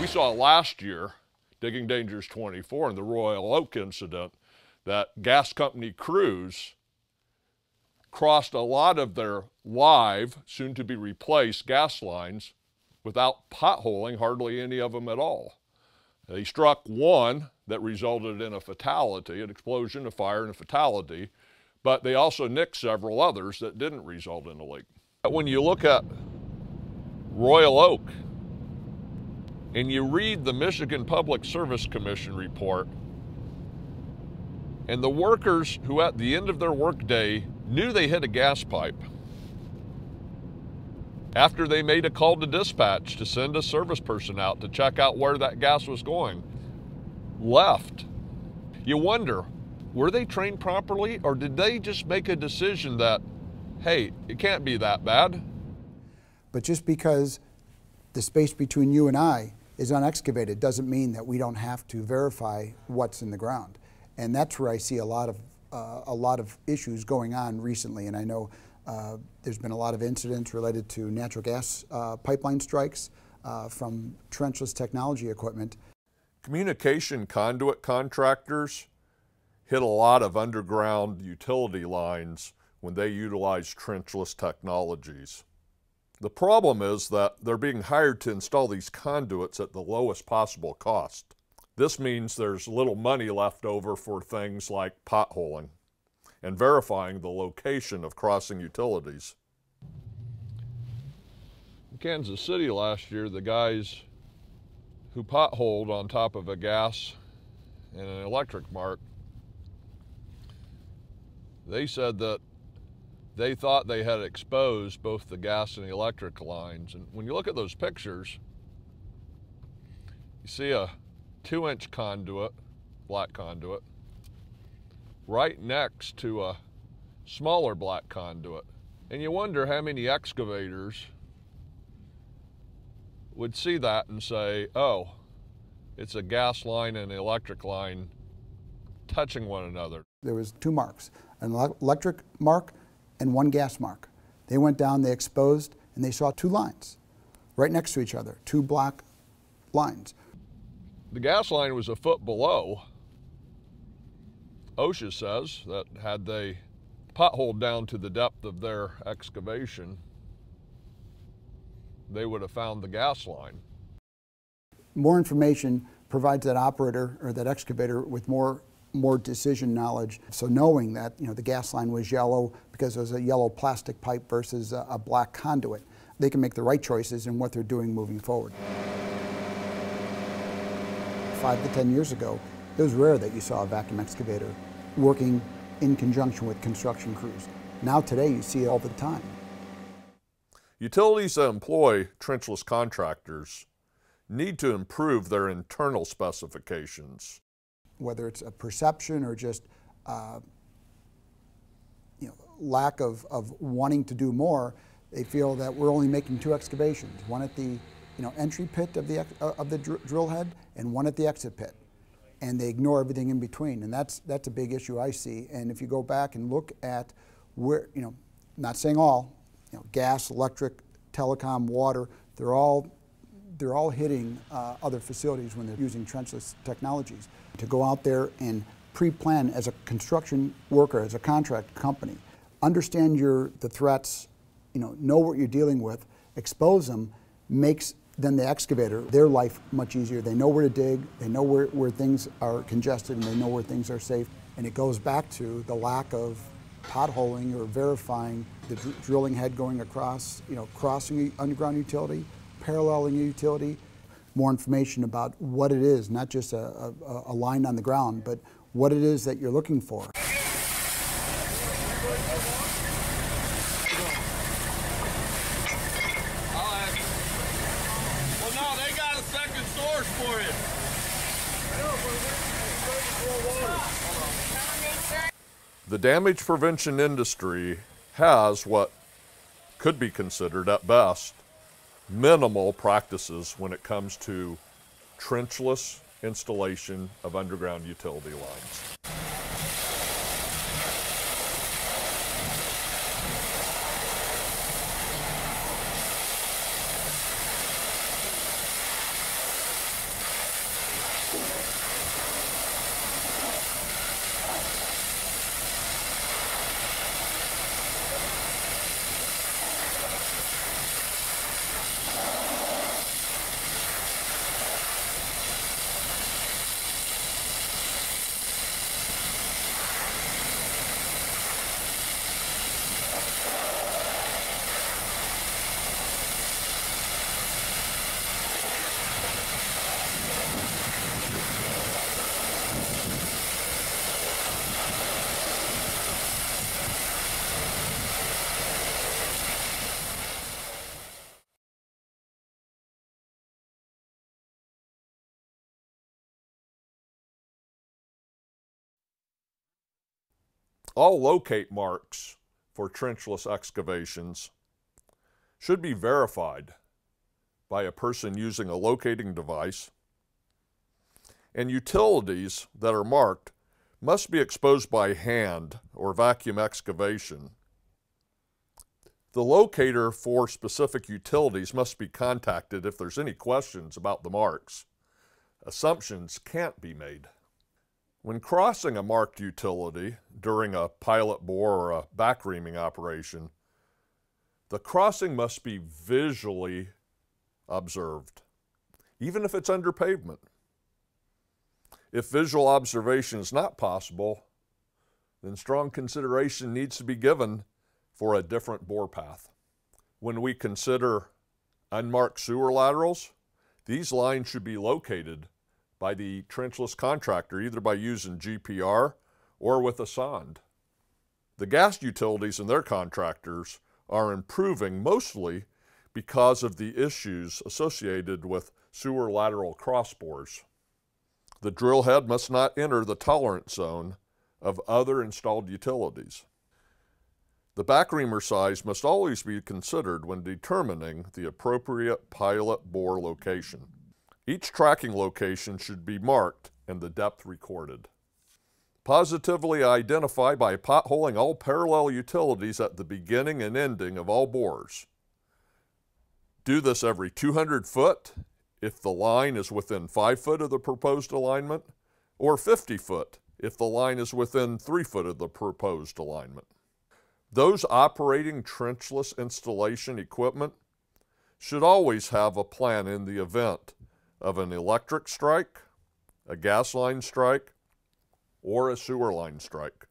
We saw last year, Digging Dangers 24 and the Royal Oak incident, that gas company crews crossed a lot of their live, soon to be replaced gas lines without potholing hardly any of them at all. They struck one that resulted in a fatality, an explosion, a fire, and a fatality, but they also nicked several others that didn't result in a leak. When you look at Royal Oak and you read the Michigan Public Service Commission report, and the workers who at the end of their workday knew they hit a gas pipe after they made a call to dispatch to send a service person out to check out where that gas was going, left. You wonder, were they trained properly, or did they just make a decision that, hey, it can't be that bad? But just because the space between you and I is unexcavated doesn't mean that we don't have to verify what's in the ground. And that's where I see a lot of issues going on recently. And I know there's been a lot of incidents related to natural gas pipeline strikes from Trenchless Technology equipment. Communication conduit contractors hit a lot of underground utility lines when they utilize trenchless technologies. The problem is that they're being hired to install these conduits at the lowest possible cost. This means there's little money left over for things like potholing and verifying the location of crossing utilities. In Kansas City last year, the guys who potholed on top of a gas and an electric mark, they said that they thought they had exposed both the gas and the electric lines. And when you look at those pictures, you see a 2-inch conduit, black conduit, right next to a smaller black conduit. And you wonder how many excavators would see that and say, oh, it's a gas line and an electric line touching one another. There was 2 marks, an electric mark and 1 gas mark. They went down, they exposed, and they saw 2 lines right next to each other, 2 black lines. The gas line was a foot below. OSHA says that had they potholed down to the depth of their excavation, they would have found the gas line. More information provides that operator or that excavator with more decision knowledge. So knowing that, you know, the gas line was yellow because it was a yellow plastic pipe versus a black conduit, they can make the right choices in what they're doing moving forward. 5 to 10 years ago, it was rare that you saw a vacuum excavator working in conjunction with construction crews. Now today you see it all the time. Utilities that employ trenchless contractors need to improve their internal specifications. Whether it's a perception or just lack of wanting to do more, they feel that we're only making 2 excavations, one at the entry pit of the drill head and one at the exit pit, and they ignore everything in between, and that's a big issue I see. And if you go back and look at where, not saying all, gas, electric, telecom, water, they're all hitting other facilities when they're using trenchless technologies. To go out there and pre-plan as a construction worker, as a contract company, understand the threats, know what you're dealing with, expose them, makes then the excavator, their life much easier. They know where to dig, they know where things are congested, and they know where things are safe. And it goes back to the lack of potholing or verifying the drilling head going across, crossing underground utility, paralleling a utility. More information about what it is, not just a line on the ground, but what it is that you're looking for. Well, no, they got a second source for you. The damage prevention industry has what could be considered, at best, minimal practices when it comes to trenchless installation of underground utility lines. All locate marks for trenchless excavations should be verified by a person using a locating device, and utilities that are marked must be exposed by hand or vacuum excavation. The locator for specific utilities must be contacted if there's any questions about the marks. Assumptions can't be made. When crossing a marked utility during a pilot bore or a back reaming operation, the crossing must be visually observed, even if it's under pavement. If visual observation is not possible, then strong consideration needs to be given for a different bore path. When we consider unmarked sewer laterals, these lines should be located by the trenchless contractor, either by using GPR or with a sonde. The gas utilities and their contractors are improving mostly because of the issues associated with sewer lateral crossbores. The drill head must not enter the tolerance zone of other installed utilities. The back reamer size must always be considered when determining the appropriate pilot bore location. Each tracking location should be marked and the depth recorded. Positively identify by potholing all parallel utilities at the beginning and ending of all bores. Do this every 200 foot if the line is within 5 foot of the proposed alignment, or 50 foot if the line is within 3 foot of the proposed alignment. Those operating trenchless installation equipment should always have a plan in the event of an electric strike, a gas line strike, or a sewer line strike.